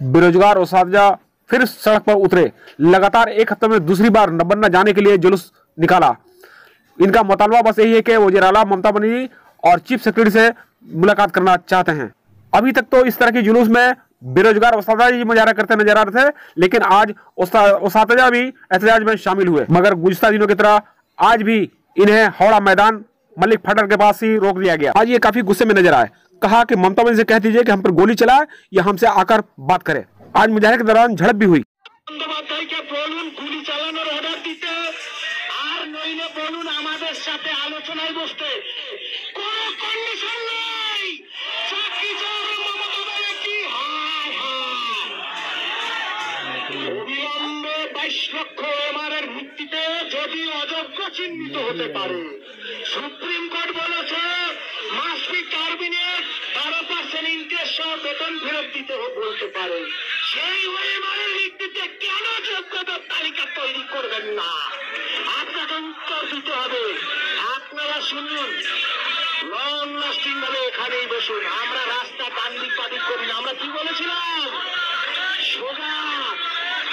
बेरोजगार उस्तादिया फिर सड़क पर उतरे। लगातार एक हफ्ते में दूसरी बार बनना जाने के लिए जुलूस निकाला। इनका मुतालबा बस यही है कि वज़ीर आला ममता बनर्जी और चीफ सेक्रेटरी से मुलाकात करना चाहते हैं। अभी तक तो इस तरह की जुलूस में बेरोजगार उस्ताद मुजाहरा करते नजर आ रहे थे, लेकिन आज उस्ताद भी एहतजाज में शामिल हुए। मगर गुज़िश्ता दिनों की तरह आज भी इन्हें हावड़ा मैदान मलिक फाटक के पास ही रोक दिया गया। आज ये काफी गुस्से में नजर आए। कहा कि ममता बनर्जी से कह दीजिए कि हम पर गोली चलाए या हमसे आकर बात करे। आज मुजाहरे के दौरान झड़प भी हुई। চিহ্নিত হতে পারে। সুপ্রিম কোর্ট বলেছে মাস্ট বি টার্মিনেট, 12% ইন্টারেস্ট সহ বেতন ফেরত দিতে বলতে পারে। সেই ওয়েমারের ভিত্তিতে কেন যোগ্যতার তালিকা তৈরি করবেন না? আপনাকে উত্তর দিতে হবে। আপনারা শুনুন, লং লাস্টিং ভাবে এখানেই বসুন। আমরা রাস্তা ডান দিক বাদিক করি না। আমরা কি বলেছিলাম? সোজা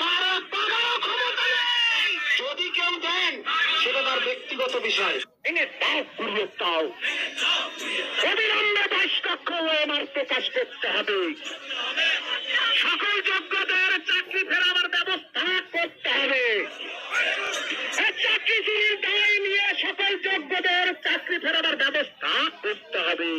কারো পাগারও ক্ষমতা নেই। যদি কেউ দেন সেটা তার ব্যক্তিগত বিষয়। এনে দাও ঘুরিয়ে দাও। অবিলম্বে 22 লক্ষ ওএমআর প্রকাশ করতে হবে। সকল যোগ্যদের চাকরি ফেরাবার ব্যবস্থা করতে হবে। চাকরি চুরির দায় নিয়ে সকল যোগ্যদের চাকরি ফেরাবার ব্যবস্থা করতে হবে।